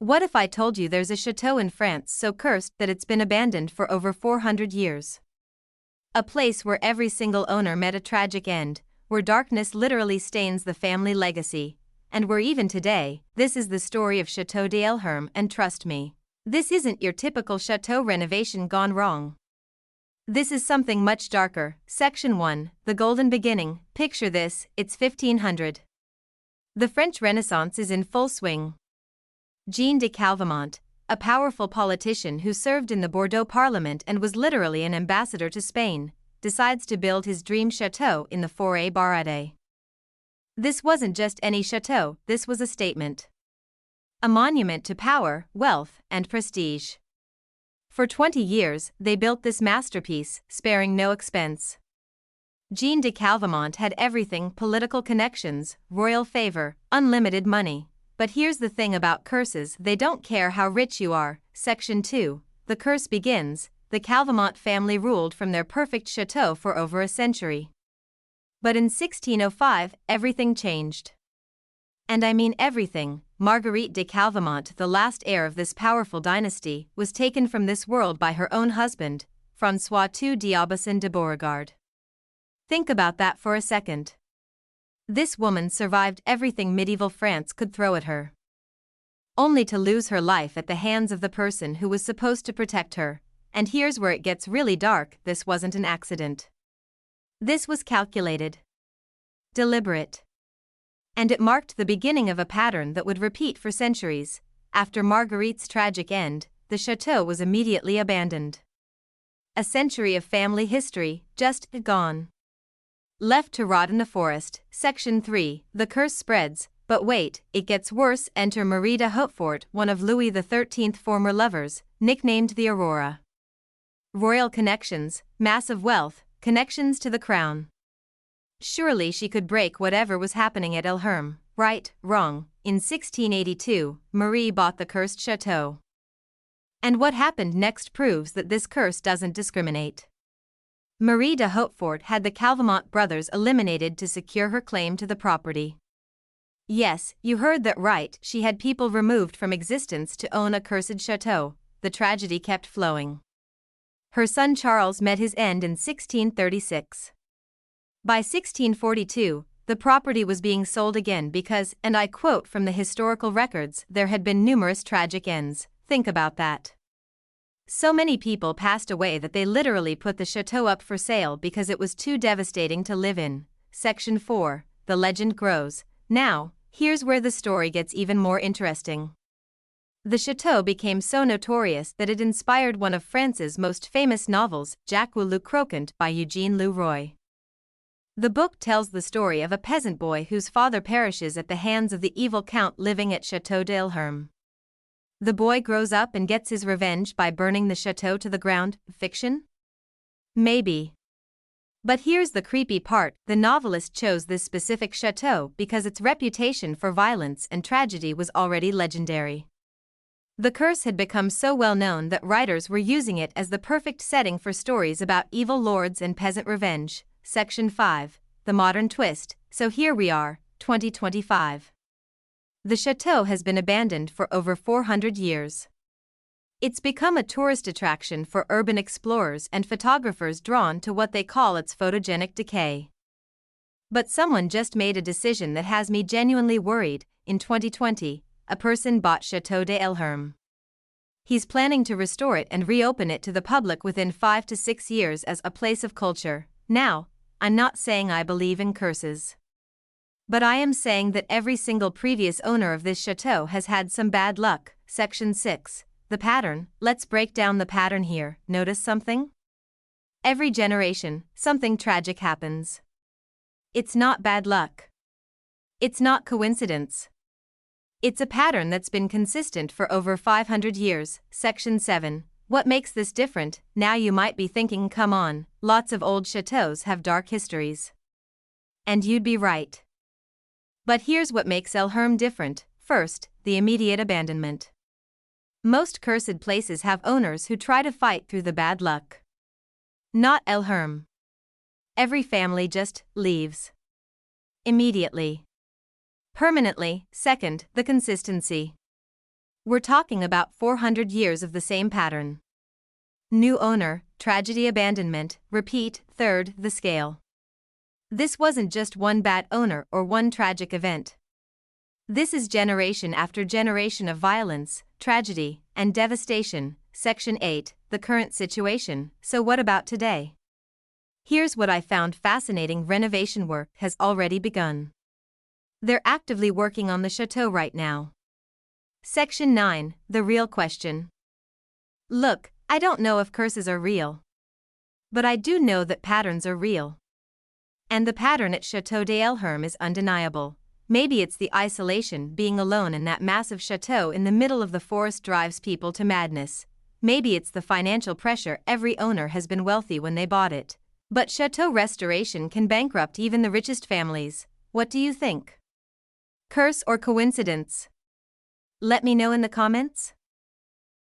What if I told you there's a chateau in France so cursed that it's been abandoned for over 400 years? A place where every single owner met a tragic end, where darkness literally stains the family legacy, and where even today, this is the story of Château d'Elherm. And trust me, this isn't your typical chateau renovation gone wrong. This is something much darker. Section 1, The Golden Beginning. Picture this, it's 1500. The French Renaissance is in full swing. Jean de Calvimont, a powerful politician who served in the Bordeaux Parliament and was literally an ambassador to Spain, decides to build his dream chateau in the Forêt Barade. This wasn't just any chateau, this was a statement. A monument to power, wealth, and prestige. For 20 years, they built this masterpiece, sparing no expense. Jean de Calvimont had everything: political connections, royal favor, unlimited money. But here's the thing about curses: they don't care how rich you are. Section 2, The Curse Begins. The Calvimont family ruled from their perfect chateau for over a century. But in 1605, everything changed. And I mean everything. Marguerite de Calvimont, the last heir of this powerful dynasty, was taken from this world by her own husband, François II d'Aubusson de Beauregard. Think about that for a second. This woman survived everything medieval France could throw at her, only to lose her life at the hands of the person who was supposed to protect her. And here's where it gets really dark: this wasn't an accident. This was calculated, deliberate. And it marked the beginning of a pattern that would repeat for centuries. After Marguerite's tragic end, the chateau was immediately abandoned. A century of family history just gone. Left to rot in the forest. Section 3, The Curse Spreads. But wait, it gets worse. Enter Marie de Hautefort, one of Louis XIII's former lovers, nicknamed the Aurora. Royal connections, massive wealth, connections to the crown. Surely she could break whatever was happening at Elherm. Right, wrong. In 1682, Marie bought the cursed chateau. And what happened next proves that this curse doesn't discriminate. Marie de Hautefort had the Calvimont brothers eliminated to secure her claim to the property. Yes, you heard that right, she had people removed from existence to own a cursed chateau. The tragedy kept flowing. Her son Charles met his end in 1636. By 1642, the property was being sold again because, and I quote from the historical records, there had been numerous tragic ends. Think about that. So many people passed away that they literally put the chateau up for sale because it was too devastating to live in. Section 4, The Legend Grows. Now, here's where the story gets even more interesting. The chateau became so notorious that it inspired one of France's most famous novels, Jacquou le Croquant by Eugene Leroy. The book tells the story of a peasant boy whose father perishes at the hands of the evil count living at Château d'Elherm. The boy grows up and gets his revenge by burning the chateau to the ground. Fiction? Maybe. But here's the creepy part: the novelist chose this specific chateau because its reputation for violence and tragedy was already legendary. The curse had become so well known that writers were using it as the perfect setting for stories about evil lords and peasant revenge. Section 5, The Modern Twist. So here we are, 2025. The chateau has been abandoned for over 400 years. It's become a tourist attraction for urban explorers and photographers drawn to what they call its photogenic decay. But someone just made a decision that has me genuinely worried. In 2020, a person bought Château d'Elherm. He's planning to restore it and reopen it to the public within 5 to 6 years as a place of culture. Now, I'm not saying I believe in curses. But I am saying that every single previous owner of this chateau has had some bad luck. Section 6, The Pattern. Let's break down the pattern here. Notice something? Every generation, something tragic happens. It's not bad luck. It's not coincidence. It's a pattern that's been consistent for over 500 years. Section 7, What makes this different? Now you might be thinking, come on, lots of old chateaus have dark histories. And you'd be right. But here's what makes Elherm different. First, the immediate abandonment. Most cursed places have owners who try to fight through the bad luck. Not Elherm. Every family just leaves. Immediately. Permanently. Second, the consistency. We're talking about 400 years of the same pattern. New owner, tragedy, abandonment, repeat, third, the scale. This wasn't just one bad owner or one tragic event. This is generation after generation of violence, tragedy, and devastation. Section 8, the current situation. So what about today? Here's what I found fascinating: renovation work has already begun. They're actively working on the chateau right now. Section 9, the real question. Look, I don't know if curses are real. But I do know that patterns are real. And the pattern at Château d'Elherm is undeniable. Maybe it's the isolation, being alone in that massive chateau in the middle of the forest drives people to madness. Maybe it's the financial pressure. Every owner has been wealthy when they bought it. But chateau restoration can bankrupt even the richest families. What do you think? Curse or coincidence? Let me know in the comments.